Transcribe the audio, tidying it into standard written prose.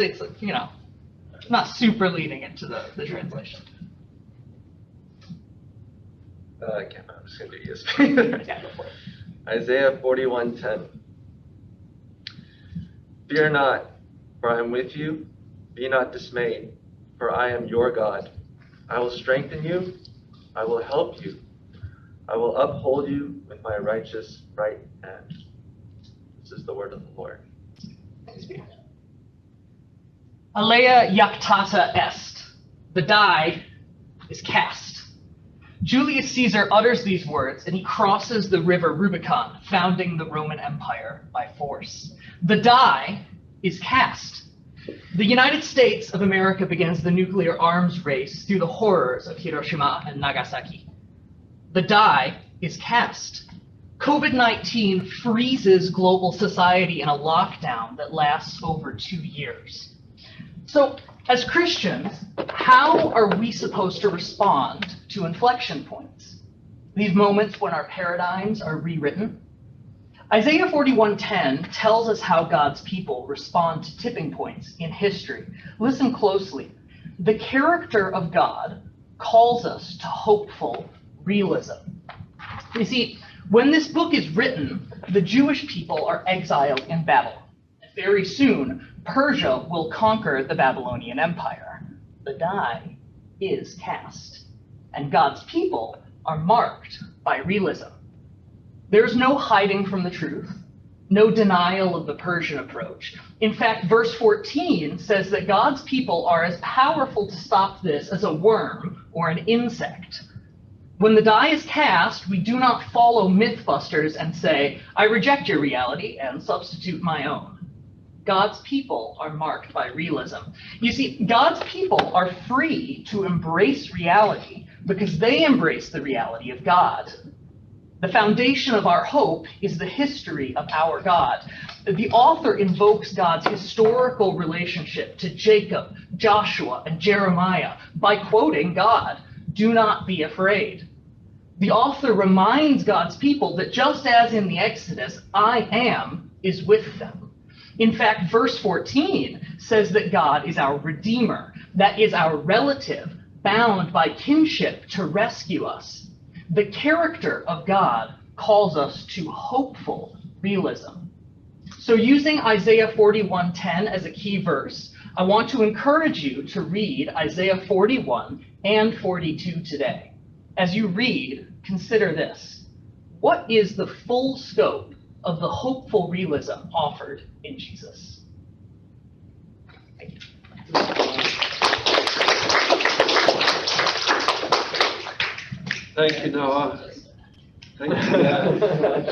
it's, not super leading into the translation. I can't. I'm just going to do ESV. Yeah, go for it. Isaiah 41:10. Fear not, for I am with you. Be not dismayed, for I am your God. I will strengthen you. I will help you. I will uphold you with my righteous right hand. This is the word of the Lord. Alea jactata est. The die is cast. Julius Caesar utters these words, and he crosses the river Rubicon, founding the Roman Empire by force. The die is cast. The United States of America begins the nuclear arms race through the horrors of Hiroshima and Nagasaki. The die is cast. COVID-19 freezes global society in a lockdown that lasts over 2 years. So, as Christians, how are we supposed to respond to inflection points? These moments when our paradigms are rewritten? Isaiah 41:10 tells us how God's people respond to tipping points in history. Listen closely. The character of God calls us to hopeful realism. You see, when this book is written, the Jewish people are exiled in Babylon. Very soon, Persia will conquer the Babylonian Empire. The die is cast, and God's people are marked by realism. There's no hiding from the truth, no denial of the Persian approach. In fact, verse 14 says that God's people are as powerful to stop this as a worm or an insect. When the die is cast, we do not follow Mythbusters and say, I reject your reality and substitute my own. God's people are marked by realism. You see, God's people are free to embrace reality because they embrace the reality of God. The foundation of our hope is the history of our God. The author invokes God's historical relationship to Jacob, Joshua, and Jeremiah by quoting God, "Do not be afraid." The author reminds God's people that just as in the Exodus, I am is with them. In fact, verse 14 says that God is our Redeemer, that is our relative, bound by kinship to rescue us. The character of God calls us to hopeful realism. So using Isaiah 41:10 as a key verse, I want to encourage you to read Isaiah 41 and 42 today. As you read, consider this. What is the full scope of the hopeful realism offered in Jesus? Thank you. Thank you, Noah. Thank you.